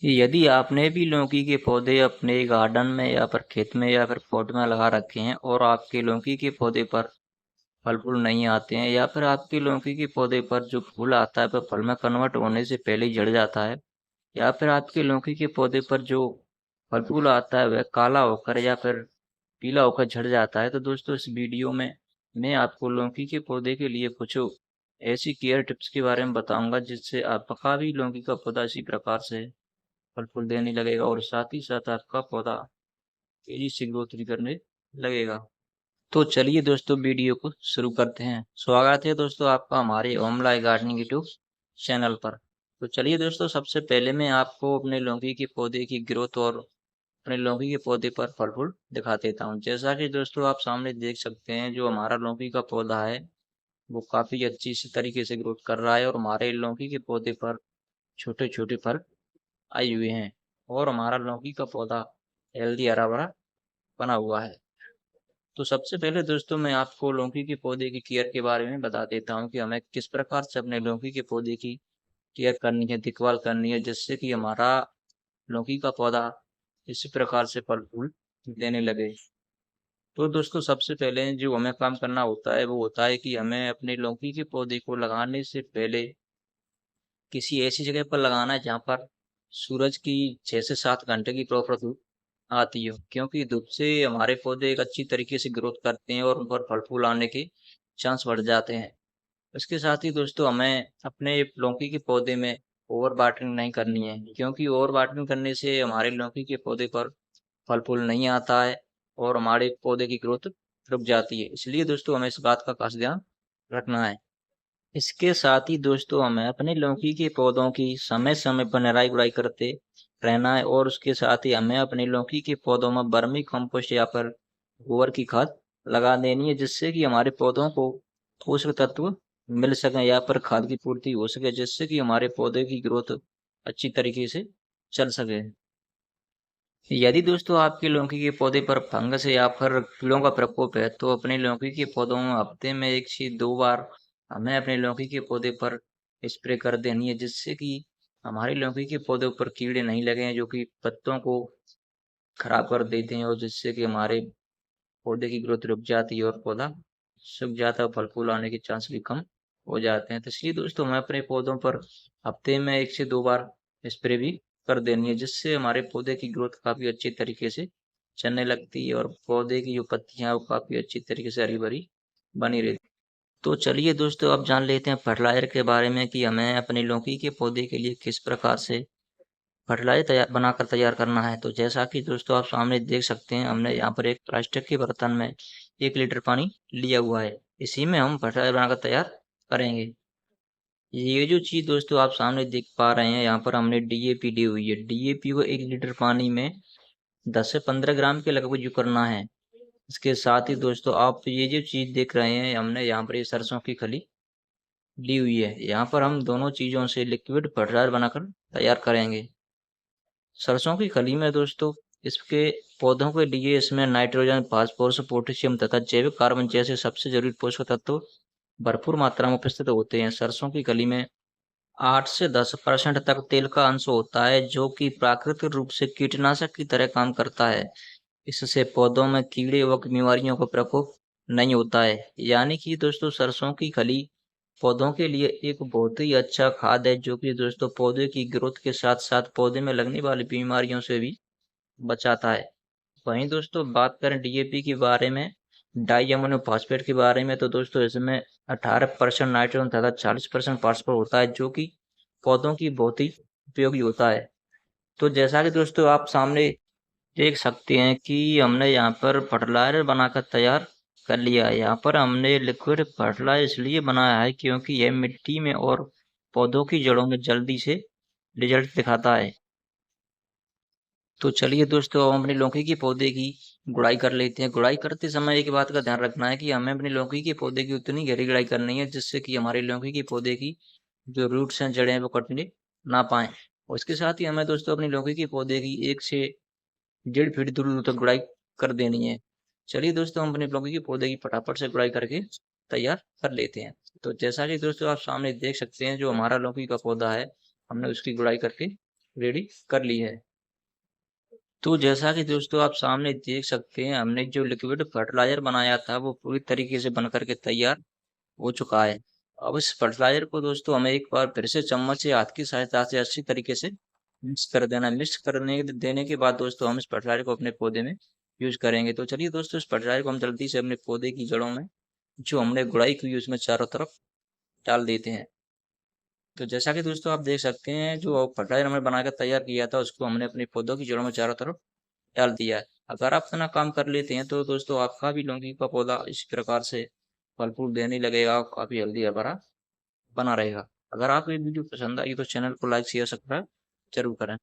यदि आपने भी लौकी के पौधे अपने गार्डन में या फिर खेत में या फिर पॉट में लगा रखे हैं और आपके लौकी के पौधे पर फल फूल नहीं आते हैं, या फिर आपके लौकी के पौधे पर जो फूल आता है वह फल में कन्वर्ट होने से पहले ही झड़ जाता है, या फिर आपके लौकी के पौधे पर जो फल फूल आता है वह काला होकर या फिर पीला होकर झड़ जाता है, तो दोस्तों इस वीडियो में मैं आपको लौकी के पौधे के लिए कुछ ऐसी केयर टिप्स के बारे में बताऊंगा जिससे आपका भी लौकी का पौधा इसी प्रकार से फल फूल देने लगेगा और साथ ही साथ आपका पौधा तेजी से ग्रोथ भी करने लगेगा। तो चलिए दोस्तों वीडियो को शुरू करते हैं। स्वागत है दोस्तों आपका हमारे home life gardening YouTube channel पर। तो चलिए दोस्तों, सबसे पहले मैं आपको अपने लौकी के पौधे की ग्रोथ और अपने लौकी के पौधे पर फल फूल दिखा देता हूँ। जैसा कि दोस्तों आप सामने देख सकते हैं, जो हमारा लौकी का पौधा है वो काफी अच्छी सी तरीके से ग्रोथ कर रहा है और हमारे लौकी के पौधे पर छोटे छोटे फल आए हुए हैं और हमारा लौकी का पौधा हेल्दी हरा भरा बना हुआ है। तो सबसे पहले दोस्तों मैं आपको लौकी के पौधे की केयर के बारे में बता देता हूँ कि हमें किस प्रकार से अपने लौकी के पौधे की केयर करनी है, देखभाल करनी है, जिससे कि हमारा लौकी का पौधा इसी प्रकार से फल फूल देने लगे। तो दोस्तों सबसे पहले जो हमें काम करना होता है वो होता है कि हमें अपने लौकी के पौधे को लगाने से पहले किसी ऐसी जगह पर लगाना है जहाँ पर सूरज की 6 से 7 घंटे की प्रॉपर धूप आती हो, क्योंकि धूप से हमारे पौधे एक अच्छी तरीके से ग्रोथ करते हैं और उन पर फल फूल आने के चांस बढ़ जाते हैं। इसके साथ ही दोस्तों हमें अपने लौकी के पौधे में ओवर वाटरिंग नहीं करनी है, क्योंकि ओवर वाटरिंग करने से हमारे लौकी के पौधे पर फल फूल नहीं आता है और हमारे पौधे की ग्रोथ रुक जाती है। इसलिए दोस्तों हमें इस बात का खास ध्यान रखना है। इसके साथ ही दोस्तों हमें अपने लौकी के पौधों की समय समय पर निराई गुड़ाई करते रहना है और उसके साथ ही हमें अपने लौकी के पौधों में वर्मी कंपोस्ट या फिर गोबर की खाद लगा देनी है, जिससे कि हमारे पौधों को पोषक तत्व मिल सके या फिर खाद की पूर्ति हो सके, जिससे कि हमारे पौधे की ग्रोथ अच्छी तरीके से चल सके। यदि दोस्तों आपके लौकी के पौधे पर फंगस या फिर कीड़ों का प्रकोप है, तो अपने लौकी के पौधों में हफ्ते में 1 से 2 बार हमें अपने लौकी के पौधे पर स्प्रे कर देनी है, जिससे कि हमारे लौकी के पौधे पर कीड़े नहीं लगे हैं जो कि पत्तों को खराब कर देते हैं और जिससे कि हमारे पौधे की ग्रोथ रुक जाती है और पौधा सूख जाता है, फल फूल आने के चांस भी कम हो जाते हैं। तो इसलिए दोस्तों हमें अपने पौधों पर हफ्ते में 1 से 2 बार स्प्रे भी कर देनी है, जिससे हमारे पौधे की ग्रोथ काफी अच्छी तरीके से चलने लगती है और पौधे की जो पत्तियां हैं वो काफी अच्छी तरीके से हरी भरी बनी रहती है। तो चलिए दोस्तों अब जान लेते हैं फर्टिलाइजर के बारे में कि हमें अपने लौकी के पौधे के लिए किस प्रकार से फर्टिलाइजर बनाकर तैयार करना है। तो जैसा कि दोस्तों आप सामने देख सकते हैं, हमने यहाँ पर एक प्लास्टिक के बर्तन में 1 लीटर पानी लिया हुआ है। इसी में हम फर्टिलाइजर बनाकर तैयार करेंगे। ये जो चीज़ दोस्तों आप सामने देख पा रहे हैं, यहाँ पर हमने डीएपी ली हुई है। डीएपी को 1 लीटर पानी में 10 से 15 ग्राम के लगभग जो करना है। इसके साथ ही दोस्तों आप ये जो चीज़ देख रहे हैं, हमने यहाँ पर ये सरसों की खली ली हुई है। यहाँ पर हम दोनों चीज़ों से लिक्विड फर्टिलाइजर बनाकर तैयार करेंगे। सरसों की खली में दोस्तों इसके पौधों के लिए इसमें नाइट्रोजन, फास्फोरस, पोटेशियम तथा जैविक कार्बन जैसे सबसे जरूरी पोषक तत्व भरपूर मात्रा में उपस्थित होते हैं। सरसों की खली में 8 से 10% तक तेल का अंश होता है, जो कि प्राकृतिक रूप से कीटनाशक की तरह काम करता है। इससे पौधों में कीड़े व बीमारियों का प्रकोप नहीं होता है। यानी कि दोस्तों सरसों की खली पौधों के लिए एक बहुत ही अच्छा खाद है, जो कि दोस्तों पौधे की ग्रोथ के साथ साथ पौधे में लगने वाली बीमारियों से भी बचाता है। वहीं दोस्तों बात करें डीएपी के बारे में, डाई अमोनियम फॉस्फेट के बारे में, तो दोस्तों इसमें 18% नाइट्रोजन तथा 40% फास्फोरस होता है, जो कि पौधों की बहुत ही उपयोगी होता है। तो जैसा कि दोस्तों आप सामने देख सकते हैं कि हमने यहाँ पर फर्टिलाइजर बनाकर तैयार कर लिया है। यहाँ पर हमने लिक्विड फर्टिलाइजर इसलिए बनाया है क्योंकि यह मिट्टी में और पौधों की जड़ों में जल्दी से रिजल्ट दिखाता है। तो चलिए दोस्तों अब हम अपनी लौकी के पौधे की गुड़ाई कर लेते हैं। गुड़ाई करते समय एक बात का ध्यान रखना है कि हमें अपनी लौकी के पौधे की उतनी गहरी गुड़ाई करनी है जिससे कि हमारे लौकी के पौधे की जो रूट्स हैं, जड़ें हैं, वो कटने ना पाए। और इसके साथ ही हमें दोस्तों अपनी लौकी के पौधे की 1 से 1.5 फीट दूर तक गुड़ाई कर देनी है। चलिए दोस्तों हम अपने लौकी के पौधे की फटाफट से गुड़ाई करके तैयार कर लेते हैं। तो जैसा कि दोस्तों आप सामने देख सकते हैं, जो हमारा लौकी का पौधा है हमने उसकी गुड़ाई करके रेडी कर ली है। तो जैसा कि दोस्तों आप सामने देख सकते हैं, हमने जो लिक्विड फर्टिलाइजर बनाया था वो पूरी तरीके से बन करके तैयार हो चुका है। अब इस फर्टिलाइजर को दोस्तों हमें एक बार फिर से चम्मच या हाथ की सहायता से अच्छी तरीके से मिक्स कर देना। मिक्स करने देने के बाद दोस्तों हम इस फर्टिलाइजर को अपने पौधे में यूज करेंगे। तो चलिए दोस्तों, इस फर्टिलाइजर को हम जल्दी से अपने पौधे की जड़ों में जो हमने गुड़ाई की हुई उसमें चारों तरफ डाल देते हैं। तो जैसा कि दोस्तों आप देख सकते हैं, जो फर्टिलाइजर हमने बनाकर तैयार किया था उसको हमने अपने पौधों की जड़ों में चारों तरफ डाल दिया है। अगर आप इतना काम कर लेते हैं तो दोस्तों आपका भी लौकी का पौधा इस प्रकार से फल फूल देने लगेगा, काफी हेल्दी हरा बना रहेगा। अगर आपको ये वीडियो पसंद आई तो चैनल को लाइक शेयर सब्सक्राइब जरूर करें।